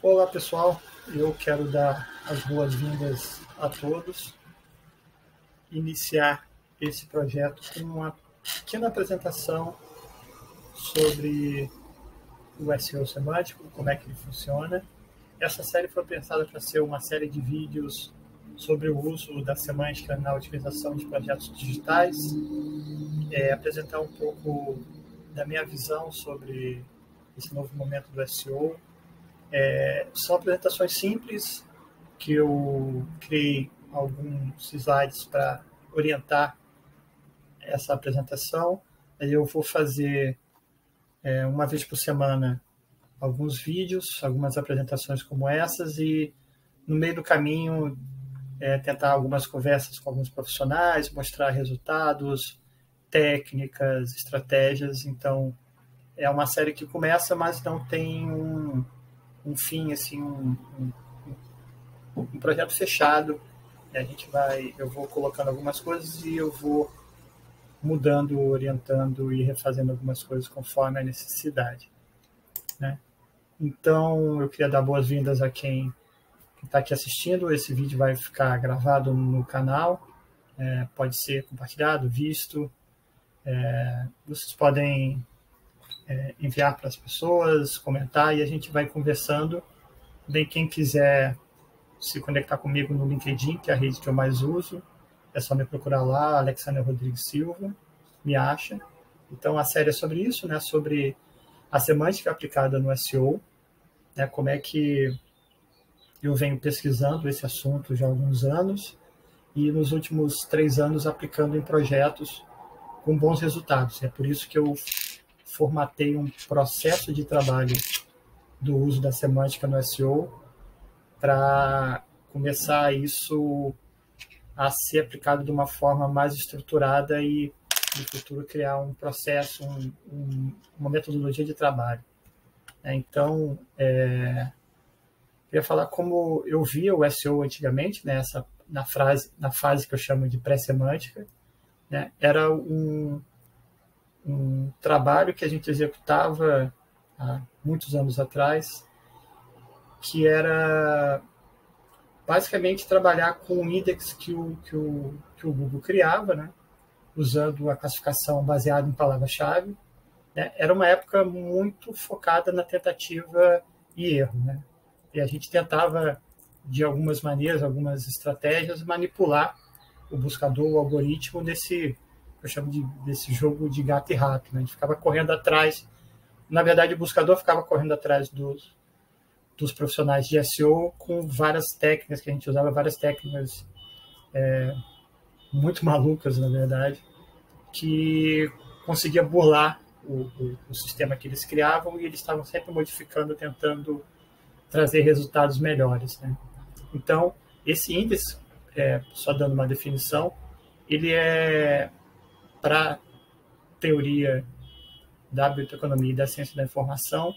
Olá pessoal, eu quero dar as boas-vindas a todos, iniciar esse projeto com uma pequena apresentação sobre o SEO semântico, como é que ele funciona. Essa série foi pensada para ser uma série de vídeos sobre o uso da semântica na otimização de projetos digitais, apresentar um pouco da minha visão sobre esse novo momento do SEO. São apresentações simples que eu criei alguns slides para orientar essa apresentação. Eu vou fazer uma vez por semana alguns vídeos, algumas apresentações como essas e no meio do caminho tentar algumas conversas com alguns profissionais, mostrar resultados, técnicas, estratégias. Então, é uma série que começa, mas não tem um fim, assim, um projeto fechado. Eu vou colocando algumas coisas e eu vou mudando, orientando e refazendo algumas coisas conforme a necessidade, né? Então, eu queria dar boas-vindas a quem está aqui assistindo. Esse vídeo vai ficar gravado no canal, pode ser compartilhado, visto. Vocês podem enviar para as pessoas, comentar, e a gente vai conversando. Bem, quem quiser se conectar comigo no LinkedIn, que é a rede que eu mais uso, é só me procurar lá, Alexandre Rodrigues Silva, me acha. Então, a série é sobre isso, né? Sobre a semântica aplicada no SEO, né? Como é que eu venho pesquisando esse assunto já há alguns anos e nos últimos 3 anos aplicando em projetos com bons resultados. É por isso que eu formatei um processo de trabalho do uso da semântica no SEO para começar isso a ser aplicado de uma forma mais estruturada e, no futuro, criar um processo, uma metodologia de trabalho. Então, eu queria falar como eu via o SEO antigamente, né, na fase que eu chamo de pré-semântica, né, era um trabalho que a gente executava há muitos anos atrás, que era basicamente trabalhar com o index que o Google criava, né, usando a classificação baseada em palavra-chave, né. Era uma época muito focada na tentativa e erro, né, e a gente tentava, de algumas maneiras, algumas estratégias, manipular o buscador, o algoritmo, eu chamo desse jogo de gato e rato, né. A gente ficava correndo atrás, na verdade o buscador ficava correndo atrás dos profissionais de SEO com várias técnicas que a gente usava, várias técnicas muito malucas, na verdade, que conseguia burlar o sistema que eles criavam, e eles estavam sempre modificando, tentando trazer resultados melhores, né? Então, esse índice, só dando uma definição, ele é para teoria da bioeconomia e da ciência da informação.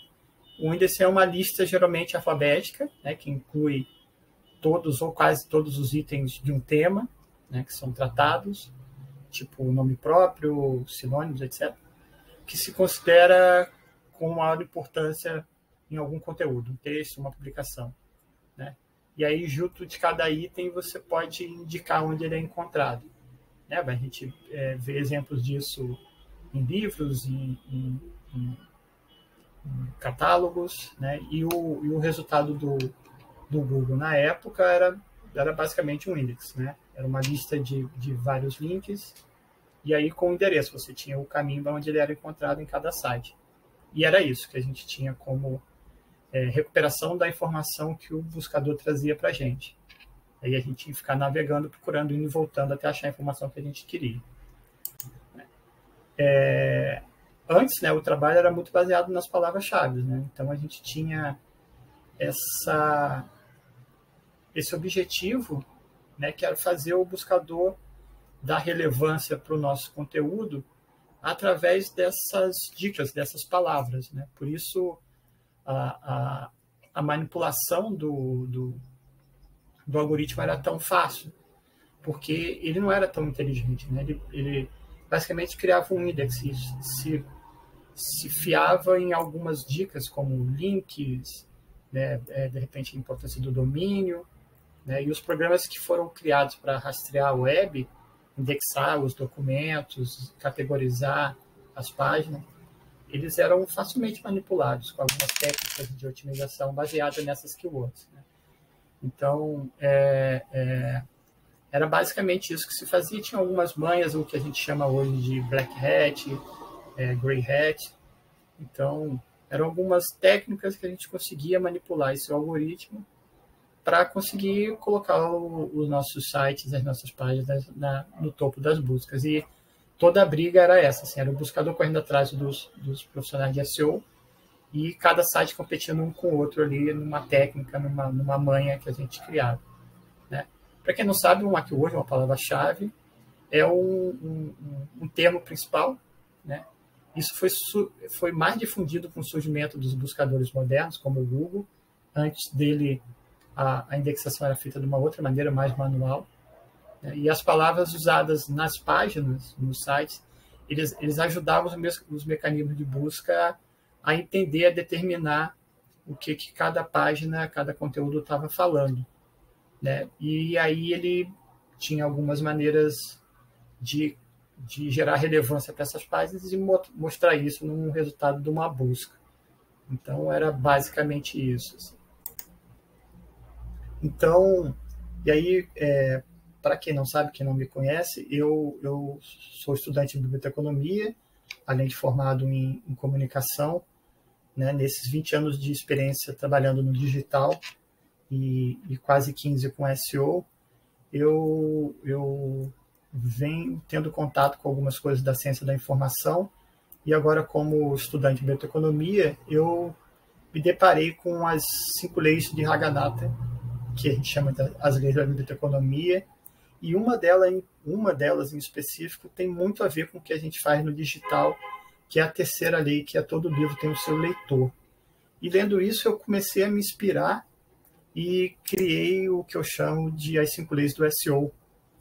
O índice é uma lista geralmente alfabética, né, que inclui todos ou quase todos os itens de um tema, né, que são tratados, tipo nome próprio, sinônimos, etc., que se considera com maior importância em algum conteúdo, um texto, uma publicação, né? E aí, junto de cada item, você pode indicar onde ele é encontrado, né? A gente vê exemplos disso em livros, em catálogos, né? E o resultado do Google na época era basicamente um index, né? Era uma lista de vários links, e aí com o endereço você tinha o caminho para onde ele era encontrado em cada site. E era isso que a gente tinha como recuperação da informação que o buscador trazia para a gente. Aí a gente tinha que ficar navegando, procurando, indo e voltando até achar a informação que a gente queria. Antes, né, o trabalho era muito baseado nas palavras-chave, né? Então a gente tinha esse objetivo, né, que era fazer o buscador dar relevância para o nosso conteúdo através dessas dicas, dessas palavras, né? Por isso a manipulação do algoritmo era tão fácil, porque ele não era tão inteligente, né? Ele basicamente criava um index e se fiava em algumas dicas, como links, né, de repente a importância do domínio, né, e os programas que foram criados para rastrear a web, indexar os documentos, categorizar as páginas, eles eram facilmente manipulados com algumas técnicas de otimização baseadas nessas keywords, né? Então, era basicamente isso que se fazia. Tinha algumas manhas, o que a gente chama hoje de black hat, grey hat. Então, eram algumas técnicas que a gente conseguia manipular esse algoritmo para conseguir colocar os nossos sites, as nossas páginas no topo das buscas. E toda a briga era essa, assim, era o buscador correndo atrás dos profissionais de SEO e cada site competindo um com o outro ali numa técnica, numa manha que a gente criava, né? Para quem não sabe, uma keyword, uma palavra-chave, é um termo principal, né? Isso foi mais difundido com o surgimento dos buscadores modernos, como o Google. Antes dele, a indexação era feita de uma outra maneira, mais manual, né? E as palavras usadas nas páginas, nos sites, eles ajudavam os mecanismos de busca a entender, a determinar o que cada página, cada conteúdo estava falando, né? E aí ele tinha algumas maneiras de gerar relevância para essas páginas e mostrar isso num resultado de uma busca. Então, era basicamente isso, assim. Então, e aí, para quem não sabe, quem não me conhece, eu sou estudante de biblioteconomia, além de formado em comunicação, né? Nesses 20 anos de experiência trabalhando no digital e quase 15 com SEO, eu venho tendo contato com algumas coisas da ciência da informação e agora, como estudante de biblioteconomia, eu me deparei com as 5 leis de Raghanath, que a gente chama de as leis da biblioteconomia, e uma delas em específico tem muito a ver com o que a gente faz no digital, que é a terceira lei, que é todo livro tem o seu leitor. E lendo isso, eu comecei a me inspirar e criei o que eu chamo de as 5 leis do SEO,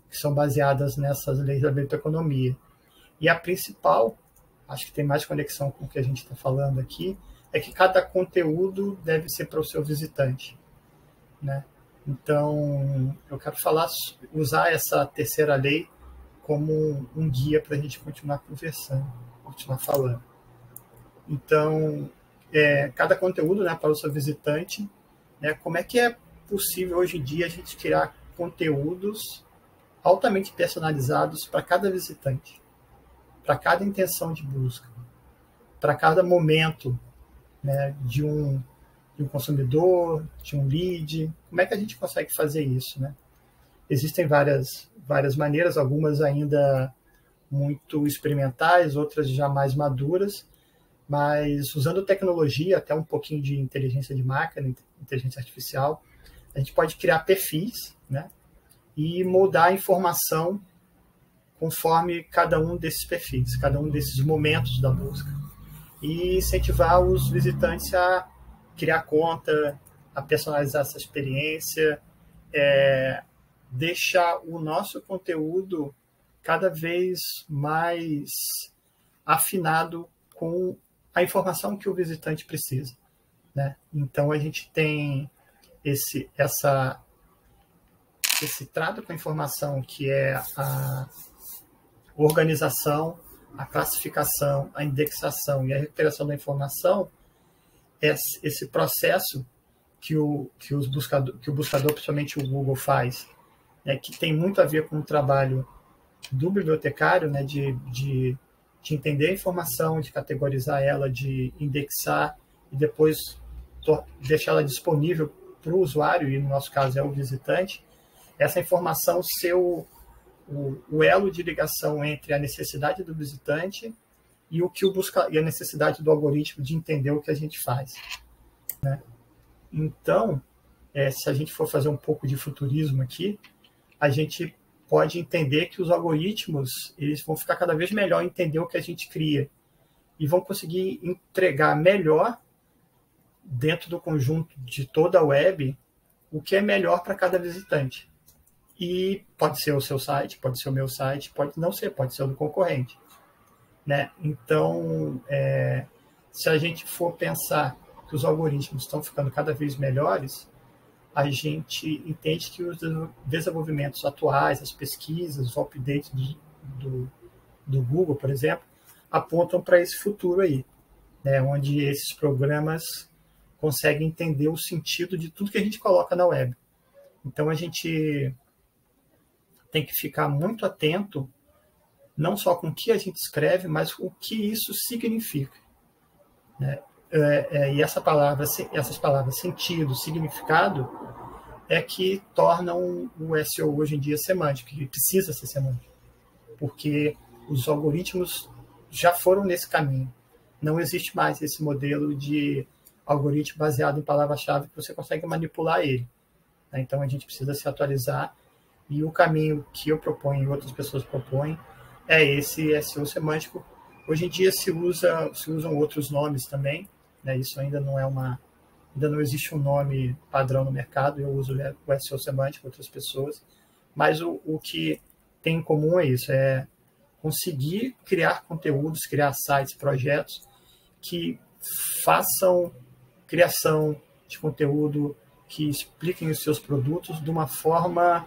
que são baseadas nessas leis da biblioteconomia. E a principal, acho que tem mais conexão com o que a gente está falando aqui, é que cada conteúdo deve ser para o seu visitante, né? Então, eu quero usar essa terceira lei como um guia para a gente continuar conversando, continuar falando. Então, cada conteúdo, né, para o seu visitante, né, como é que é possível hoje em dia a gente criar conteúdos altamente personalizados para cada visitante, para cada intenção de busca, para cada momento, né, de um consumidor, de um lead. Como é que a gente consegue fazer isso, né? Existem várias maneiras, algumas ainda muito experimentais, outras já mais maduras, mas usando tecnologia, até um pouquinho de inteligência de máquina, inteligência artificial, a gente pode criar perfis, né, e moldar a informação conforme cada um desses perfis, cada um desses momentos da busca. E incentivar os visitantes a criar conta, a personalizar essa experiência, deixar o nosso conteúdo cada vez mais afinado com a informação que o visitante precisa, né? Então, a gente tem esse trato com a informação, que é a organização, a classificação, a indexação e a recuperação da informação, esse processo que o buscador, principalmente o Google, faz, né, que tem muito a ver com o trabalho do bibliotecário, né, de entender a informação, de categorizar ela, de indexar e depois deixar ela disponível para o usuário, e no nosso caso é o visitante, essa informação ser o elo de ligação entre a necessidade do visitante e e a necessidade do algoritmo de entender o que a gente faz, né? Então, se a gente for fazer um pouco de futurismo aqui, a gente pode entender que os algoritmos eles vão ficar cada vez melhor em entender o que a gente cria e vão conseguir entregar melhor dentro do conjunto de toda a web o que é melhor para cada visitante. E pode ser o seu site, pode ser o meu site, pode não ser, pode ser o do concorrente, né? Então, se a gente for pensar que os algoritmos estão ficando cada vez melhores, a gente entende que os desenvolvimentos atuais, as pesquisas, os updates do Google, por exemplo, apontam para esse futuro aí, né, onde esses programas conseguem entender o sentido de tudo que a gente coloca na web. Então, a gente tem que ficar muito atento, não só com o que a gente escreve, mas o que isso significa, né? E essas palavras sentido, significado, é que tornam o SEO hoje em dia semântico, que precisa ser semântico, porque os algoritmos já foram nesse caminho. Não existe mais esse modelo de algoritmo baseado em palavra-chave que você consegue manipular ele. Então, a gente precisa se atualizar, e o caminho que eu proponho e outras pessoas propõem é esse SEO semântico. Hoje em dia se usam outros nomes também, né? Isso ainda não existe um nome padrão no mercado. Eu uso o SEO semântico, outras pessoas, mas o que tem em comum é isso, é conseguir criar conteúdos, criar sites, projetos que façam criação de conteúdo, que expliquem os seus produtos de uma forma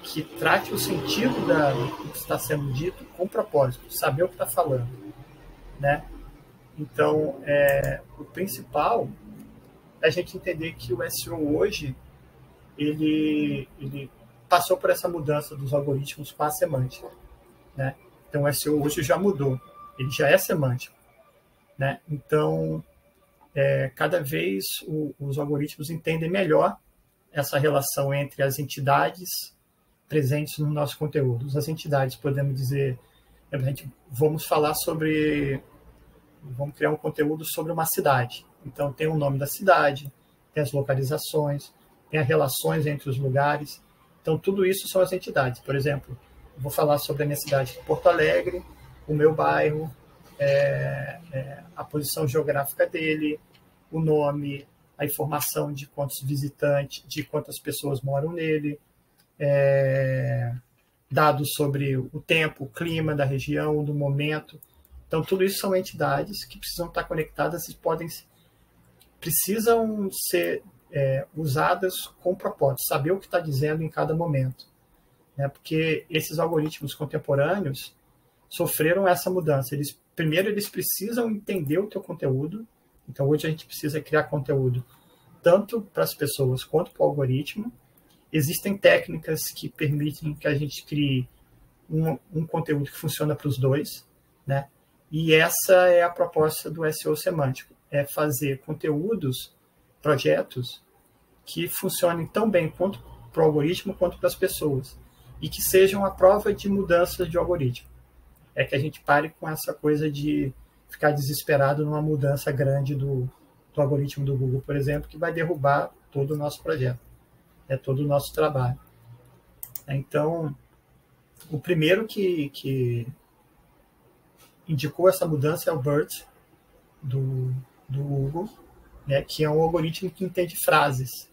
que trate o sentido do que está sendo dito com propósito, saber o que está falando, né? Então, o principal é a gente entender que o SEO hoje ele passou por essa mudança dos algoritmos com a semântica, né? Então, o SEO hoje já mudou, ele já é semântico, né? Então, cada vez os algoritmos entendem melhor essa relação entre as entidades presentes no nosso conteúdo. As entidades, podemos dizer, vamos criar um conteúdo sobre uma cidade. Então, tem o nome da cidade, tem as localizações, tem as relações entre os lugares. Então, tudo isso são as entidades. Por exemplo, eu vou falar sobre a minha cidade de Porto Alegre, o meu bairro, a posição geográfica dele, o nome, a informação de quantos visitantes, de quantas pessoas moram nele, dados sobre o tempo, o clima da região, do momento. Então, tudo isso são entidades que precisam estar conectadas e precisam ser usadas com propósito, saber o que está dizendo em cada momento, né? Porque esses algoritmos contemporâneos sofreram essa mudança. Primeiro, eles precisam entender o teu conteúdo. Então, hoje a gente precisa criar conteúdo tanto para as pessoas quanto para o algoritmo. Existem técnicas que permitem que a gente crie um conteúdo que funciona para os dois, né? E essa é a proposta do SEO semântico, é fazer conteúdos, projetos, que funcionem tão bem quanto para o algoritmo quanto para as pessoas, e que sejam a prova de mudança de algoritmo. É que a gente pare com essa coisa de ficar desesperado numa mudança grande do algoritmo do Google, por exemplo, que vai derrubar todo o nosso projeto, todo o nosso trabalho. Então, o primeiro que indicou essa mudança é o BERT, do Google, né, que é um algoritmo que entende frases,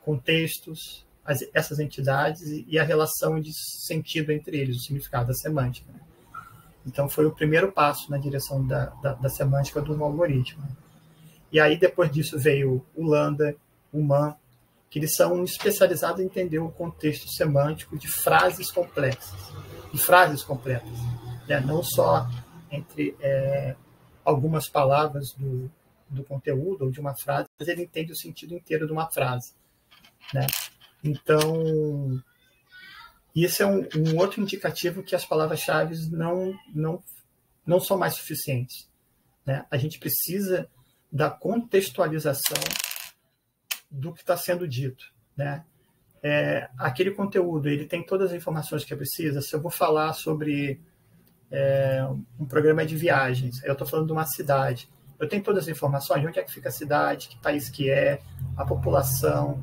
contextos, essas entidades e a relação de sentido entre eles, o significado da semântica, né? Então, foi o primeiro passo na direção da semântica do algoritmo. E aí, depois disso, veio o Lambda, o Man, que eles são especializados em entender o contexto semântico de frases complexas, de frases completas, né? Não só entre algumas palavras do conteúdo ou de uma frase, mas ele entende o sentido inteiro de uma frase, né? Então, isso é um outro indicativo que as palavras-chave não são mais suficientes, né? A gente precisa da contextualização do que está sendo dito, né? Aquele conteúdo, ele tem todas as informações que precisa. Se eu vou falar sobre um programa de viagens, eu estou falando de uma cidade, eu tenho todas as informações, onde é que fica a cidade, que país que é, a população,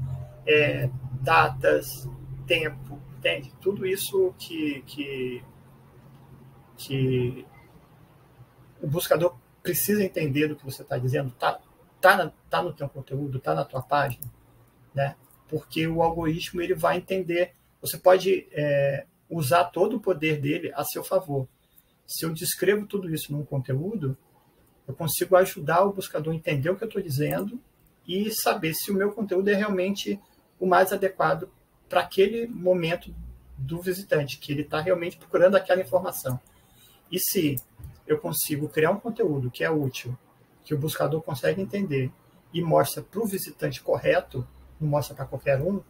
datas, tempo, entende? Tudo isso que o buscador precisa entender do que você está dizendo, tá no teu conteúdo, tá na tua página, né? Porque o algoritmo ele vai entender. Você pode usar todo o poder dele a seu favor. Se eu descrevo tudo isso num conteúdo, Eu consigo ajudar o buscador a entender o que eu estou dizendo e saber se o meu conteúdo é realmente o mais adequado para aquele momento do visitante, que ele está realmente procurando aquela informação. E se eu consigo criar um conteúdo que é útil, que o buscador consegue entender e mostra para o visitante correto, não mostra para qualquer um,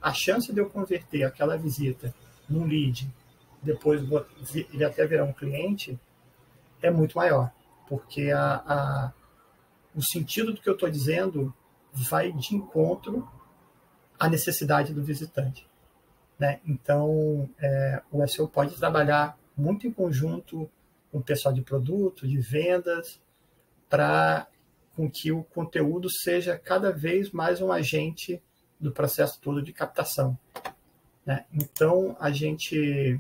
a chance de eu converter aquela visita num lead, depois ele até virar um cliente, é muito maior, porque o sentido do que eu estou dizendo vai de encontro à necessidade do visitante, né? Então, o SEO pode trabalhar muito em conjunto com o pessoal de produto, de vendas, para com que o conteúdo seja cada vez mais um agente do processo todo de captação, né? Então, a gente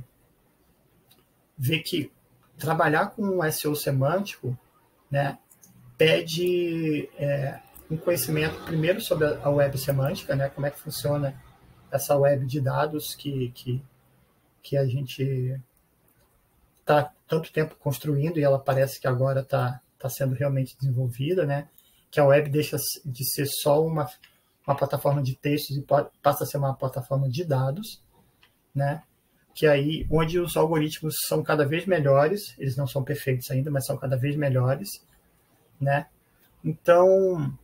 vê que trabalhar com um SEO semântico, né, pede um conhecimento primeiro sobre a web semântica, né, como é que funciona essa web de dados que a gente está tanto tempo construindo e ela parece que agora está sendo realmente desenvolvida, né, que a web deixa de ser só uma plataforma de textos e passa a ser uma plataforma de dados, né, que aí onde os algoritmos são cada vez melhores, eles não são perfeitos ainda, mas são cada vez melhores, né? Então,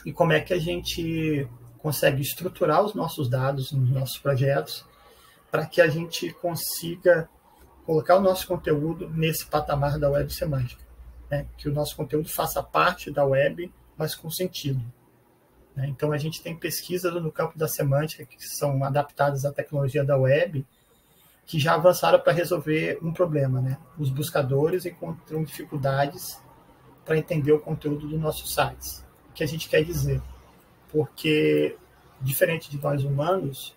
e como é que a gente consegue estruturar os nossos dados nos nossos projetos para que a gente consiga colocar o nosso conteúdo nesse patamar da web semântica, né? Que o nosso conteúdo faça parte da web, mas com sentido, né? Então, a gente tem pesquisas no campo da semântica que são adaptadas à tecnologia da web, que já avançaram para resolver um problema, né? Os buscadores encontram dificuldades para entender o conteúdo dos nossos sites. O que a gente quer dizer? Porque, diferente de nós humanos,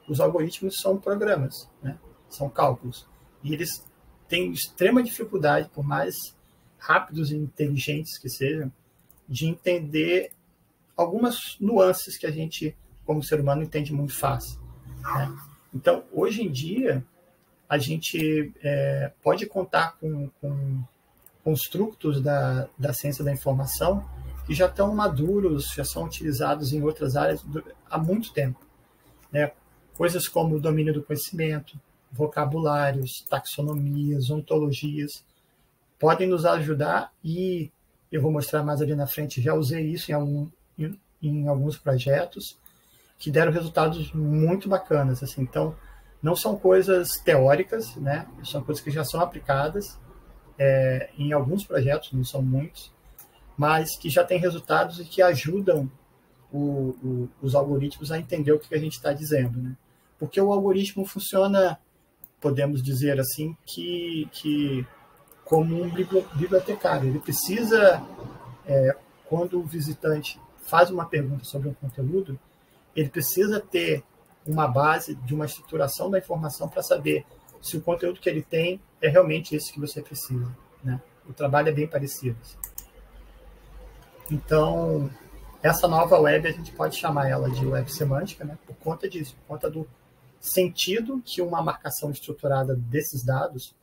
os algoritmos são programas, né? São cálculos. E eles têm extrema dificuldade, por mais rápidos e inteligentes que sejam, de entender algumas nuances que a gente, como ser humano, entende muito fácil, né? Então, hoje em dia, a gente pode contar com construtos da ciência da informação que já estão maduros, já são utilizados em outras áreas há muito tempo, né? Coisas como o domínio do conhecimento, vocabulários, taxonomias, ontologias, podem nos ajudar e eu vou mostrar mais ali na frente, já usei isso em alguns projetos que deram resultados muito bacanas, assim. Então, não são coisas teóricas, né? São coisas que já são aplicadas em alguns projetos, não são muitos, mas que já têm resultados e que ajudam os algoritmos a entender o que a gente está dizendo, né? Porque o algoritmo funciona, podemos dizer assim, que como um bibliotecário. Ele precisa, quando o visitante faz uma pergunta sobre um conteúdo, ele precisa ter uma base de uma estruturação da informação para saber se o conteúdo que ele tem é realmente esse que você precisa, né? O trabalho é bem parecido. Então, essa nova web, a gente pode chamar ela de web semântica, né? Por conta disso, por conta do sentido que uma marcação estruturada desses dados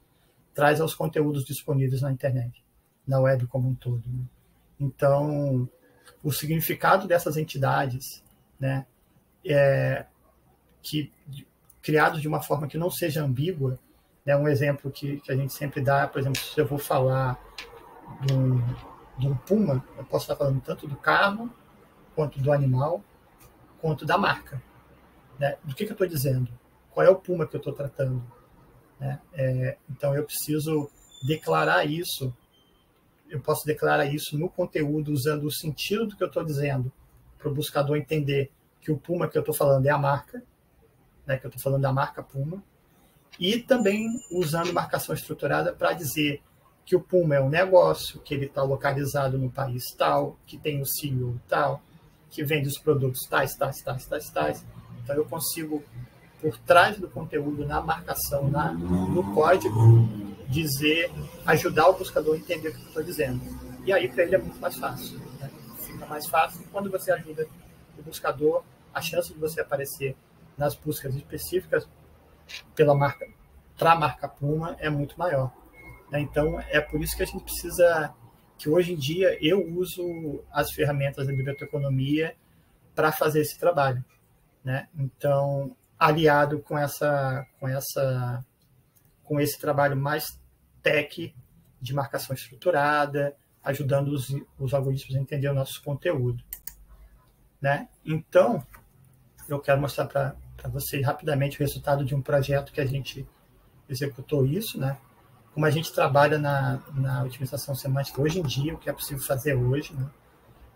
traz aos conteúdos disponíveis na internet, na web como um todo, né? Então, o significado dessas entidades, né, criados de uma forma que não seja ambígua, né? Um exemplo que a gente sempre dá, por exemplo, se eu vou falar de um puma, eu posso estar falando tanto do carro, quanto do animal, quanto da marca, né? Do que eu estou dizendo? Qual é o puma que eu estou tratando, né? Então, eu preciso declarar isso, eu posso declarar isso no conteúdo usando o sentido do que eu estou dizendo para o buscador entender que o puma que eu estou falando é a marca, né, que eu estou falando da marca Puma, e também usando marcação estruturada para dizer que o Puma é um negócio, que ele está localizado no país tal, que tem o CEO tal, que vende os produtos tais. Então eu consigo, por trás do conteúdo, na marcação, no código, ajudar o buscador a entender o que eu estou dizendo. E aí para ele é muito mais fácil, né? Fica mais fácil quando você ajuda o buscador, a chance de você aparecer nas buscas específicas para a marca Puma é muito maior, né? Então, é por isso que a gente precisa que hoje em dia eu uso as ferramentas da biblioteconomia para fazer esse trabalho, né? Então, aliado com esse trabalho mais tech de marcação estruturada, ajudando os algoritmos a entender o nosso conteúdo, né? Então, eu quero mostrar para vocês rapidamente o resultado de um projeto que a gente executou isso, né? Como a gente trabalha na otimização semântica hoje em dia, o que é possível fazer hoje, né?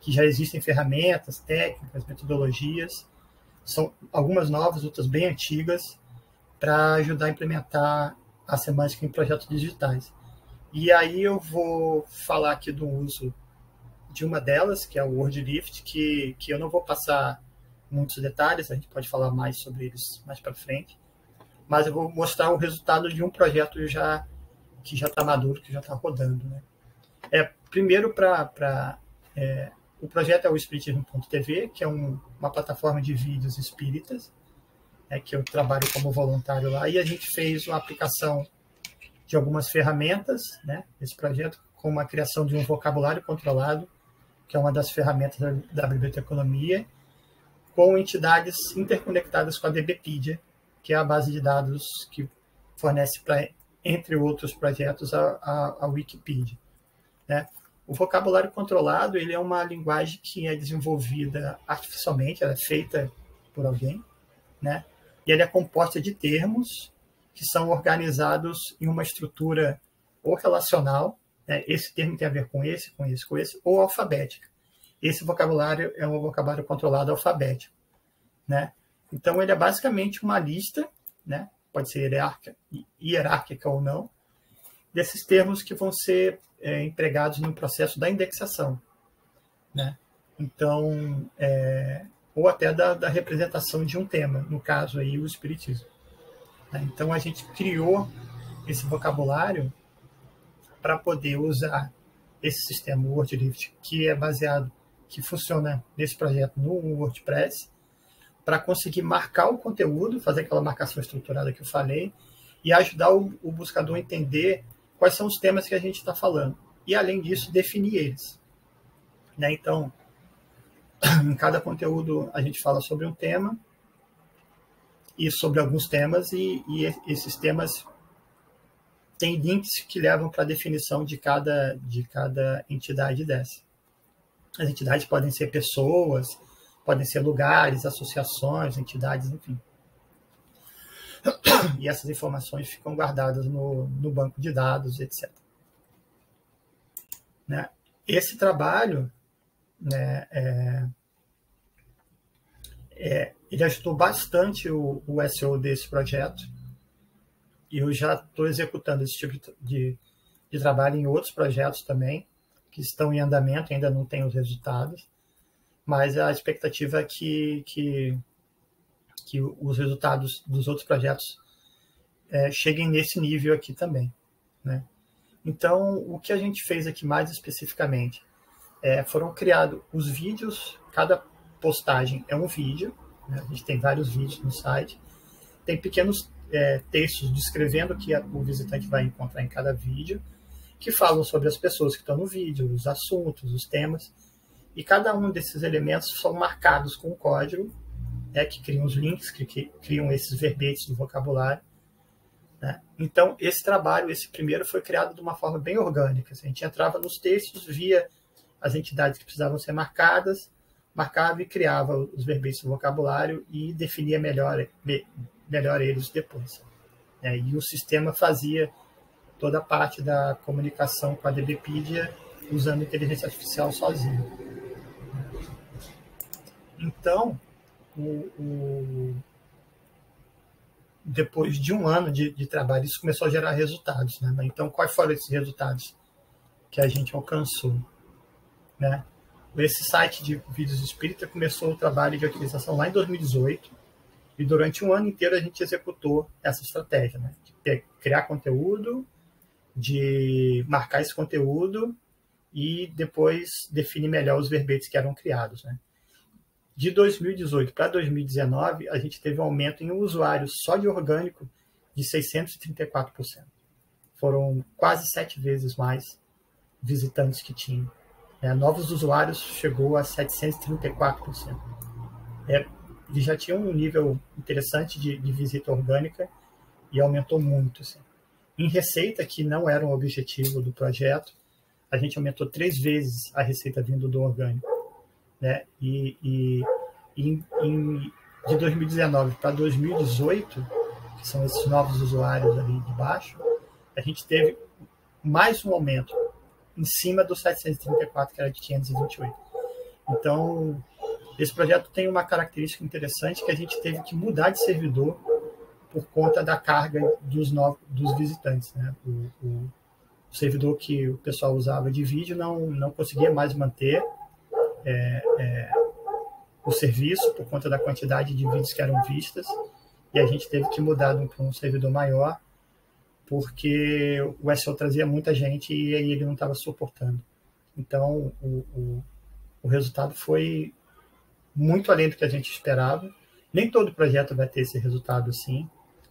Que já existem ferramentas, técnicas, metodologias, são algumas novas, outras bem antigas, para ajudar a implementar a semântica em projetos digitais. E aí eu vou falar aqui do uso de uma delas, que é o WordLift, que eu não vou passar muitos detalhes, a gente pode falar mais sobre eles mais para frente, mas eu vou mostrar o resultado de um projeto que já está maduro, que já está rodando, né? Primeiro, o projeto é o Espiritismo.tv, que é uma plataforma de vídeos espíritas, que eu trabalho como voluntário lá, e a gente fez uma aplicação de algumas ferramentas, né, nesse projeto, com a criação de um vocabulário controlado, que é uma das ferramentas da biblioteconomia, com entidades interconectadas com a DBpedia, que é a base de dados que fornece, entre outros projetos, a Wikipedia, né? O vocabulário controlado, ele é uma linguagem que é desenvolvida artificialmente, ela é feita por alguém, né? E ela é composta de termos que são organizados em uma estrutura ou relacional, né? Esse termo tem a ver com esse, ou alfabética. Esse vocabulário é um vocabulário controlado alfabético, né? Então, ele é basicamente uma lista, né? Pode ser hierárquica ou não, desses termos que vão ser empregados no processo da indexação, né? Então, ou até da representação de um tema, no caso aí o espiritismo, né? Então, a gente criou esse vocabulário para poder usar esse sistema WordLift, que funciona nesse projeto no WordPress, para conseguir marcar o conteúdo, fazer aquela marcação estruturada que eu falei, e ajudar o buscador a entender quais são os temas que a gente está falando. E, além disso, definir eles, né? Então, em cada conteúdo, a gente fala sobre um tema e sobre alguns temas, e esses temas têm links que levam para a definição de cada entidade dessa. As entidades podem ser pessoas, podem ser lugares, associações, entidades, enfim. E essas informações ficam guardadas no banco de dados, etc. Né? Esse trabalho, né, ele ajudou bastante o SEO desse projeto, e eu já estou executando esse tipo de trabalho em outros projetos também, que estão em andamento, ainda não tem os resultados, mas a expectativa é que os resultados dos outros projetos cheguem nesse nível aqui também, né? Então, o que a gente fez aqui mais especificamente foram criados os vídeos, cada postagem é um vídeo, né? A gente tem vários vídeos no site, tem pequenos textos descrevendo o que o visitante vai encontrar em cada vídeo, que falam sobre as pessoas que estão no vídeo, os assuntos, os temas, e cada um desses elementos são marcados com um código, que criam os links, que criam esses verbetes do vocabulário, né? Então, esse primeiro foi criado de uma forma bem orgânica. A gente entrava nos textos, via as entidades que precisavam ser marcadas, marcava e criava os verbetes do vocabulário e definia melhor eles depois. E o sistema fazia toda a parte da comunicação com a DBpedia usando inteligência artificial sozinho. Então, depois de um ano de trabalho, isso começou a gerar resultados, né? Então, quais foram esses resultados que a gente alcançou, né? Esse site de vídeos espírita começou o trabalho de utilização lá em 2018, e durante um ano inteiro a gente executou essa estratégia, né? De criar conteúdo, de marcar esse conteúdo e depois definir melhor os verbetes que eram criados, né? De 2018 para 2019, a gente teve um aumento em usuários só de orgânico de 634%. Foram quase 7 vezes mais visitantes que tinha. Novos usuários chegou a 734%. Ele já tinha um nível interessante de visita orgânica e aumentou muito. Assim. Em receita, que não era um objetivo do projeto, a gente aumentou 3 vezes a receita vindo do orgânico. Né? De 2019 para 2018, que são esses novos usuários ali de baixo, a gente teve mais um aumento em cima do 734, que era de 528. Então, esse projeto tem uma característica interessante, que a gente teve que mudar de servidor por conta da carga dos visitantes. Né? O servidor que o pessoal usava de vídeo não conseguia mais manter o serviço por conta da quantidade de vídeos que eram vistas, e a gente teve que mudar para um servidor maior, porque o SEO trazia muita gente e aí ele não estava suportando. Então, o resultado foi muito além do que a gente esperava. Nem todo projeto vai ter esse resultado assim,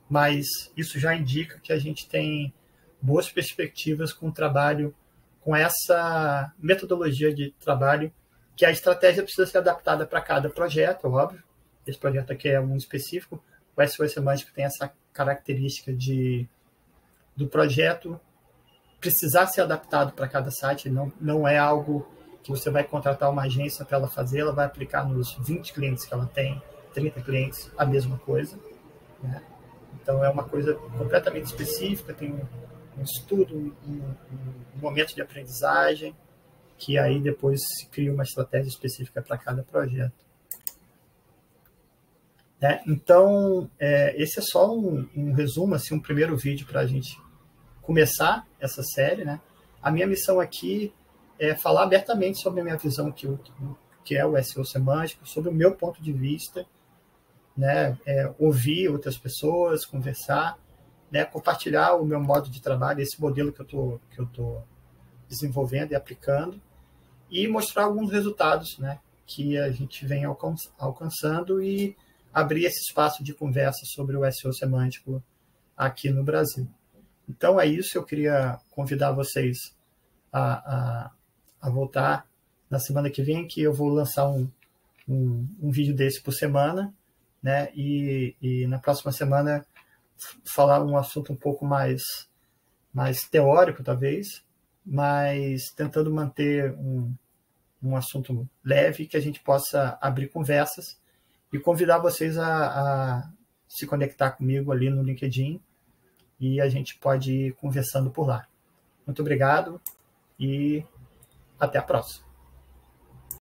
mas isso já indica que a gente tem boas perspectivas com o trabalho, com essa metodologia de trabalho, que a estratégia precisa ser adaptada para cada projeto, óbvio. Esse projeto aqui é um específico. O SEO semântico tem essa característica do projeto precisar ser adaptado para cada site. Não é algo que você vai contratar uma agência para ela fazer, ela vai aplicar nos 20 clientes que ela tem, 30 clientes, a mesma coisa. Né? Então, é uma coisa completamente específica, tem um estudo, um momento de aprendizagem, que aí depois se cria uma estratégia específica para cada projeto. Então, esse é só um resumo, assim, um primeiro vídeo para a gente começar essa série. Né? A minha missão aqui é falar abertamente sobre a minha visão que é o SEO semântico, sobre o meu ponto de vista, né? Ouvir outras pessoas, conversar, né? Compartilhar o meu modo de trabalho, esse modelo que eu tô desenvolvendo e aplicando, e mostrar alguns resultados, né? Que a gente vem alcançando e abrir esse espaço de conversa sobre o SEO semântico aqui no Brasil. Então é isso, eu queria convidar vocês a voltar na semana que vem, que eu vou lançar um vídeo desse por semana, né? E na próxima semana falar um assunto um pouco mais teórico, talvez, mas tentando manter um assunto leve, que a gente possa abrir conversas e convidar vocês a se conectar comigo ali no LinkedIn, e a gente pode ir conversando por lá. Muito obrigado e até a próxima.